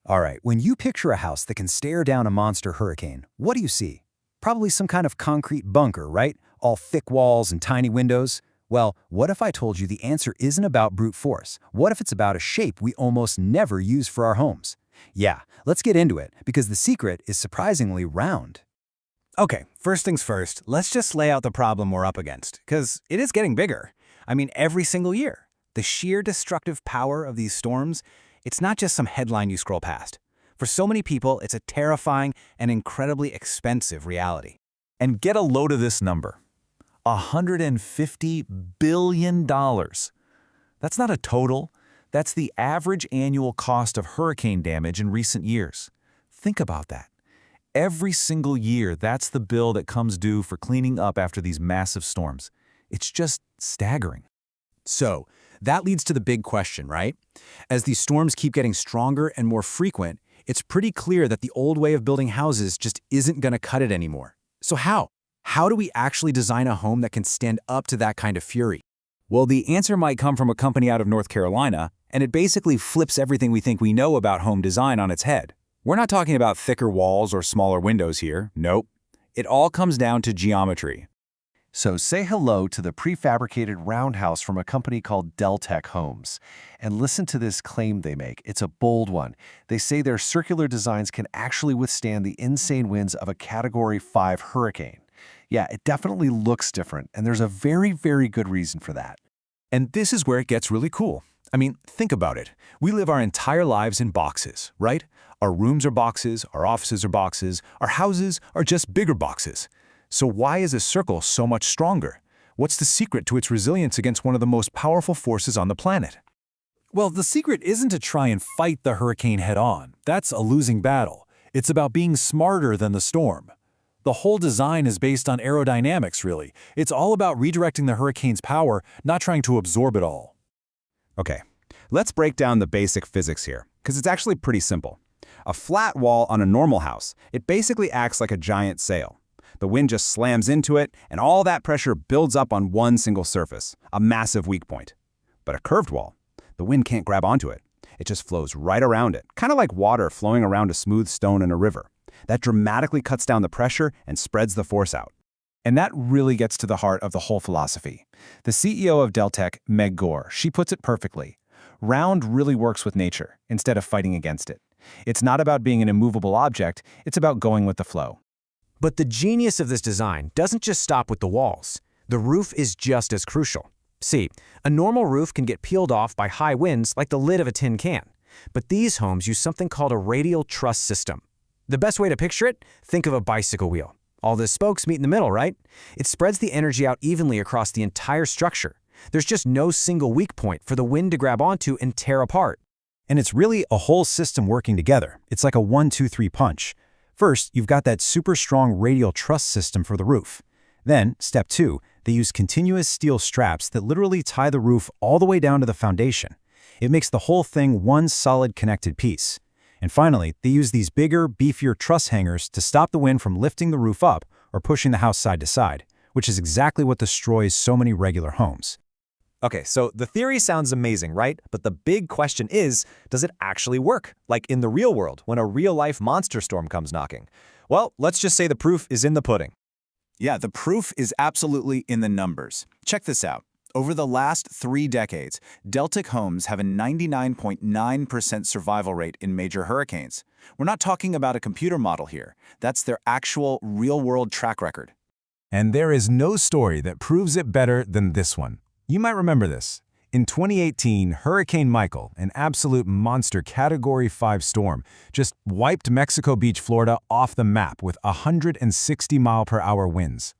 All right, when you picture a house that can stare down a monster hurricane, what do you see? Probably some kind of concrete bunker, right? All thick walls and tiny windows. Well, what if I told you the answer isn't about brute force? What if it's about a shape we almost never use for our homes? Yeah, let's get into it, because the secret is surprisingly round. Okay, first things first, let's just lay out the problem we're up against, because it is getting bigger. I mean, every single year. The sheer destructive power of these storms, it's not just some headline you scroll past. For so many people, it's a terrifying and incredibly expensive reality. And get a load of this number. $150 billion. That's not a total. That's the average annual cost of hurricane damage in recent years. Think about that. Every single year, that's the bill that comes due for cleaning up after these massive storms. It's just staggering. So, that leads to the big question, right? As these storms keep getting stronger and more frequent, it's pretty clear that the old way of building houses just isn't going to cut it anymore. So how? How do we actually design a home that can stand up to that kind of fury? Well, the answer might come from a company out of North Carolina, and it basically flips everything we think we know about home design on its head. We're not talking about thicker walls or smaller windows here. Nope. It all comes down to geometry. So say hello to the prefabricated roundhouse from a company called Deltec Homes. And listen to this claim they make. It's a bold one. They say their circular designs can actually withstand the insane winds of a Category 5 hurricane. Yeah, it definitely looks different, and there's a very, very good reason for that. And this is where it gets really cool. I mean, think about it. We live our entire lives in boxes, right? Our rooms are boxes, our offices are boxes, our houses are just bigger boxes. So why is a circle so much stronger? What's the secret to its resilience against one of the most powerful forces on the planet? Well, the secret isn't to try and fight the hurricane head-on. That's a losing battle. It's about being smarter than the storm. The whole design is based on aerodynamics, really. It's all about redirecting the hurricane's power, not trying to absorb it all. Okay, let's break down the basic physics here, because it's actually pretty simple. A flat wall on a normal house, it basically acts like a giant sail. The wind just slams into it, and all that pressure builds up on one single surface, a massive weak point. But a curved wall, the wind can't grab onto it. It just flows right around it, kind of like water flowing around a smooth stone in a river. That dramatically cuts down the pressure and spreads the force out. And that really gets to the heart of the whole philosophy. The CEO of Deltec, Meg Gore, she puts it perfectly. Round really works with nature, instead of fighting against it. It's not about being an immovable object, it's about going with the flow. But the genius of this design doesn't just stop with the walls. The roof is just as crucial. See, a normal roof can get peeled off by high winds like the lid of a tin can. But these homes use something called a radial truss system. The best way to picture it? Think of a bicycle wheel. All the spokes meet in the middle, right? It spreads the energy out evenly across the entire structure. There's just no single weak point for the wind to grab onto and tear apart. And it's really a whole system working together. It's like a 1-2-3 punch. First, you've got that super strong radial truss system for the roof. Then, step 2, they use continuous steel straps that literally tie the roof all the way down to the foundation. It makes the whole thing one solid connected piece. And finally, they use these bigger, beefier truss hangers to stop the wind from lifting the roof up or pushing the house side to side, which is exactly what destroys so many regular homes. Okay, so the theory sounds amazing, right? But the big question is, does it actually work? Like in the real world, when a real-life monster storm comes knocking? Well, let's just say the proof is in the pudding. Yeah, the proof is absolutely in the numbers. Check this out. Over the last 3 decades, Deltec Homes have a 99.9% survival rate in major hurricanes. We're not talking about a computer model here. That's their actual real-world track record. And there is no story that proves it better than this one. You might remember this. In 2018, Hurricane Michael, an absolute monster Category 5 storm, just wiped Mexico Beach, Florida off the map with 160-mile-per-hour winds.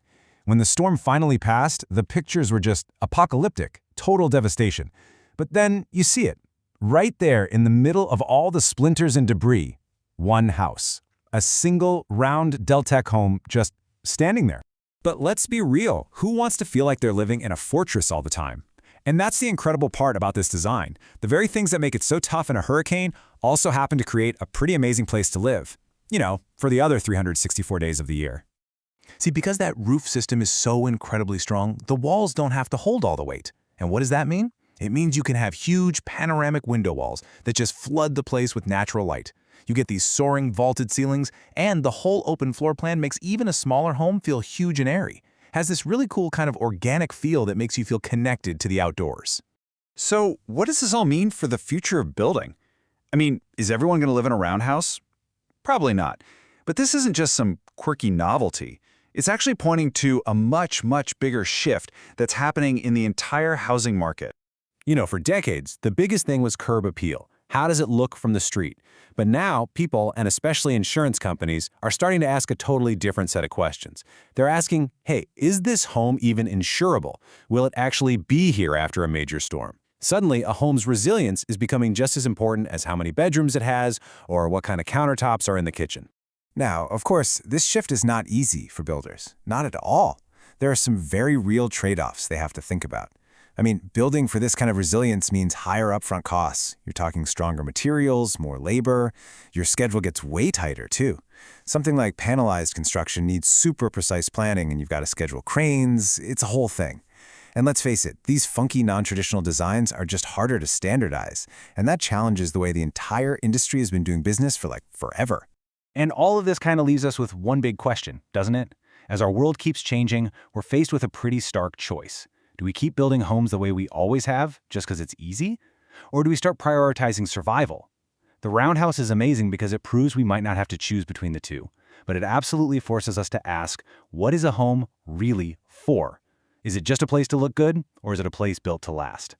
When the storm finally passed, the pictures were just apocalyptic, total devastation. But then you see it. Right there in the middle of all the splinters and debris, one house. A single, round Deltec home just standing there. But let's be real, who wants to feel like they're living in a fortress all the time? And that's the incredible part about this design. The very things that make it so tough in a hurricane also happen to create a pretty amazing place to live. You know, for the other 364 days of the year. See, because that roof system is so incredibly strong, the walls don't have to hold all the weight. And what does that mean? It means you can have huge panoramic window walls that just flood the place with natural light. You get these soaring vaulted ceilings, and the whole open floor plan makes even a smaller home feel huge and airy. Has this really cool kind of organic feel that makes you feel connected to the outdoors. So, what does this all mean for the future of building? I mean, is everyone going to live in a roundhouse? Probably not. But this isn't just some quirky novelty. It's actually pointing to a much, much bigger shift that's happening in the entire housing market. You know, for decades, the biggest thing was curb appeal. How does it look from the street? But now, people, and especially insurance companies, are starting to ask a totally different set of questions. They're asking, hey, is this home even insurable? Will it actually be here after a major storm? Suddenly, a home's resilience is becoming just as important as how many bedrooms it has or what kind of countertops are in the kitchen. Now, of course, this shift is not easy for builders. Not at all. There are some very real trade-offs they have to think about. I mean, building for this kind of resilience means higher upfront costs. You're talking stronger materials, more labor. Your schedule gets way tighter, too. Something like panelized construction needs super precise planning, and you've got to schedule cranes. It's a whole thing. And let's face it, these funky non-traditional designs are just harder to standardize, and that challenges the way the entire industry has been doing business for like forever. And all of this kind of leaves us with one big question, doesn't it? As our world keeps changing, we're faced with a pretty stark choice. Do we keep building homes the way we always have, just because it's easy? Or do we start prioritizing survival? The roundhouse is amazing because it proves we might not have to choose between the two, but it absolutely forces us to ask, what is a home really for? Is it just a place to look good, or is it a place built to last?